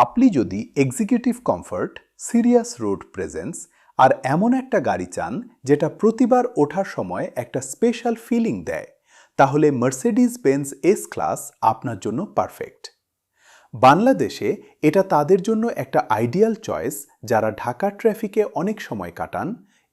আপনি যদি executive comfort, serious road presence আর এমন একটা গাড়ি চান যেটা প্রতিবার ওঠার সময় একটা স্পেশাল ফিলিং দেয়, তাহলে মার্সিডিজ বেঞ্জ এস ক্লাস আপনার জন্য পারফেক্ট। বাংলাদেশে এটা তাদের জন্য একটা আইডিয়াল চয়েস যারা ঢাকা ট্রাফিকে অনেক সময় কাটান,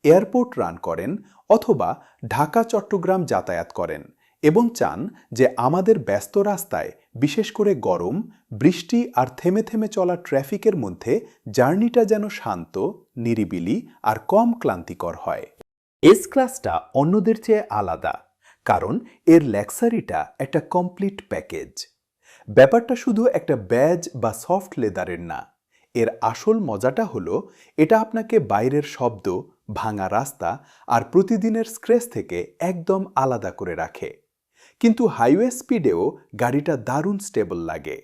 এয়ারপোর্ট রান করেন অথবা ঢাকা-চট্টগ্রাম যাতায়াত করেন এবং চান যে আমাদের ব্যস্ত রাস্তায়, বিশেষ করে গরম, বৃষ্টি আর থেমে থেমে চলা ট্রাফিকের মধ্যে জার্নিটা যেন শান্ত, নিরিবিলি আর কম ক্লান্তিকর হয়। এস ক্লাসটা অন্যদের চেয়ে আলাদা, কারণ এর লাক্সারিটা একটা কমপ্লিট প্যাকেজ। ব্যাপারটা শুধু একটা ব্যাজ বা সফট লেদারের না, এর আসল মজাটা হলো এটা আপনাকে বাইরের শব্দ, ভাঙা রাস্তা আর প্রতিদিনের স্ক্র্যাচ থেকে একদম আলাদা করে রাখে। কিন্তু হাইওয়ে স্পিডেও গাড়িটা দারুণ স্টেবল লাগে।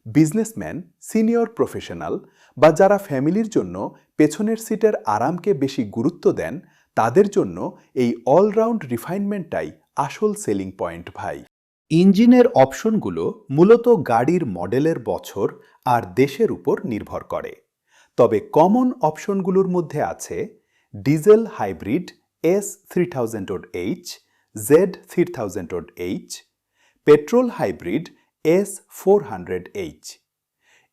বিজনেসম্যান, সিনিয়র প্রফেশনাল বা যারা ফ্যামিলির জন্য পেছনের সিটের আরামকে বেশি গুরুত্ব দেন, তাদের জন্য এই অলরাউন্ড রিফাইনমেন্টটাই আসল সেলিং পয়েন্ট ভাই। ইঞ্জিনের অপশনগুলো মূলত গাড়ির মডেলের বছর আর দেশের উপর নির্ভর করে। তবে কমন অপশনগুলোর মধ্যে আছে diesel hybrid S3000H, Z3000H, petrol hybrid S400H।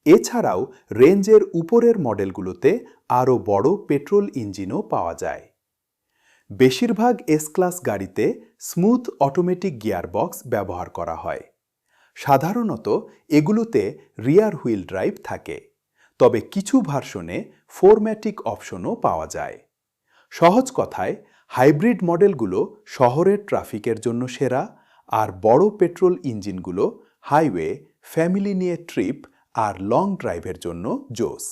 এছাড়াও রেঞ্জের উপরের মডেলগুলোতে আরও বড় পেট্রোল ইঞ্জিনও পাওয়া যায়। বেশিরভাগ এস ক্লাস গাড়িতে স্মুথ অটোমেটিক গিয়ারবক্স ব্যবহার করা হয়। সাধারণত এগুলোতে রিয়ার হুইল ড্রাইভ থাকে, তবে কিছু ভার্সনে 4ম্যাটিক অপশনও পাওয়া যায়। সহজ কথায়, হাইব্রিড মডেলগুলো শহরের ট্রাফিকের জন্য সেরা, আর বড় পেট্রোল ইঞ্জিনগুলো হাইওয়ে, ফ্যামিলি নিয়ে ট্রিপ আর লং ড্রাইভের জন্য জোস।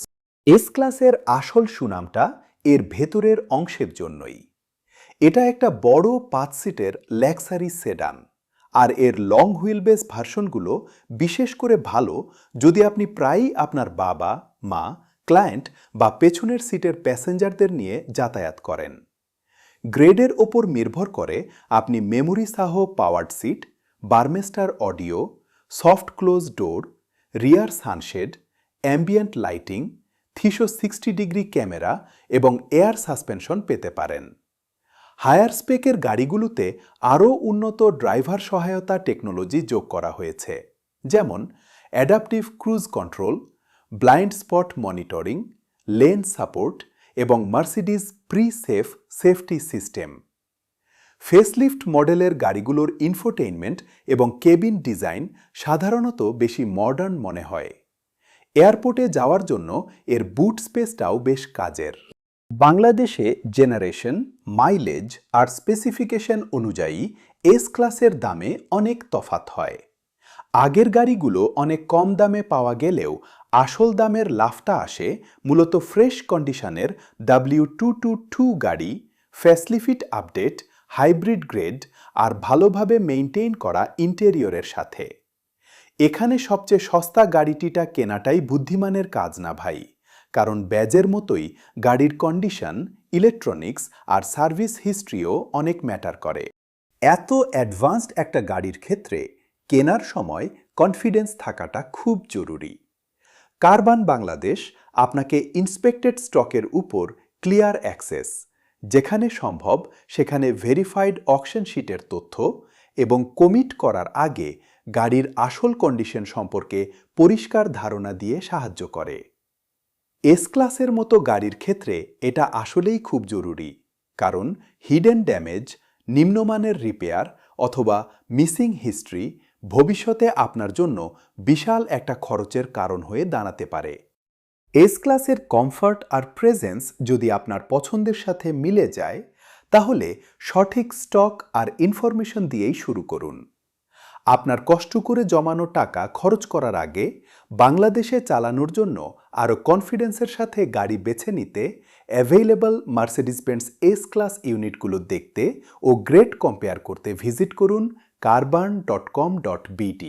এস ক্লাসের আসল সুনামটা এর ভেতরের অংশের জন্যই। এটা একটা বড় 5 সিটের লাক্সারি সেডান, আর এর লং হুইলবেস ভার্সনগুলো বিশেষ করে ভালো যদি আপনি প্রায়ই আপনার বাবা, মা, ক্লায়েন্ট বা পেছনের সিটের প্যাসেঞ্জারদের নিয়ে যাতায়াত করেন। গ্রেডের ওপর নির্ভর করে আপনি মেমোরি সহ powered seat, Burmester audio, soft close door, rear sunshade, ambient lighting, 360 degree camera এবং এয়ার সাসপেনশন পেতে পারেন। হায়ার স্পেকের গাড়িগুলোতে আরও উন্নত ড্রাইভার সহায়তা টেকনোলজি যোগ করা হয়েছে, যেমন adaptive cruise control, blind spot monitoring, lane support এবং Mercedes pre safe safety system. Facelift মডেলের গাড়িগুলোর ইনফোটেইনমেন্ট এবং কেবিন ডিজাইন সাধারণত বেশি মডার্ন মনে হয়। এয়ারপোর্টে যাওয়ার জন্য এর বুট স্পেসটাও বেশ কাজের। বাংলাদেশে জেনারেশন, মাইলেজ আর স্পেসিফিকেশন অনুযায়ী এস ক্লাসের দামে অনেক তফাৎ হয়। আগের গাড়িগুলো অনেক কম দামে পাওয়া গেলেও আসল দামের লাভটা আসে মূলত ফ্রেশ কন্ডিশনের W222 গাড়ি, ফ্যাসিলিটি আপডেট, হাইব্রিড গ্রেড আর ভালোভাবে মেইনটেইন করা ইন্টেরিয়রের সাথে। এখানে সবচেয়ে সস্তা গাড়িটিটা কেনাটাই বুদ্ধিমানের কাজ না ভাই, কারণ ব্যাজের মতোই গাড়ির কন্ডিশন, ইলেকট্রনিক্স আর সার্ভিস হিস্ট্রিও অনেক ম্যাটার করে। এত অ্যাডভান্সড একটা গাড়ির ক্ষেত্রে কেনার সময় কনফিডেন্স থাকাটা খুব জরুরি। কারবান বাংলাদেশ আপনাকে ইন্সপেক্টেড স্টকের উপর ক্লিয়ার অ্যাক্সেস, যেখানে সম্ভব সেখানে ভেরিফাইড অকশন শিটের তথ্য এবং কমিট করার আগে গাড়ির আসল কন্ডিশন সম্পর্কে পরিষ্কার ধারণা দিয়ে সাহায্য করে। এস ক্লাসের মতো গাড়ির ক্ষেত্রে এটা আসলেই খুব জরুরি, কারণ হিডেন ড্যামেজ, নিম্নমানের রিপেয়ার অথবা মিসিং হিস্ট্রি ভবিষ্যতে আপনার জন্য বিশাল একটা খরচের কারণ হয়ে দাঁড়াতে পারে। এস ক্লাসের কমফর্ট আর প্রেজেন্স যদি আপনার পছন্দের সাথে মিলে যায়, তাহলে সঠিক স্টক আর ইনফরমেশন দিয়েই শুরু করুন। আপনার কষ্ট করে জমানো টাকা খরচ করার আগে বাংলাদেশে চালানোর জন্য আরও কনফিডেন্সের সাথে গাড়ি বেছে নিতে available Mercedes Benz S class ইউনিটগুলো দেখতে ও গ্রেড কম্পেয়ার করতে ভিজিট করুন কারবান.com.bt।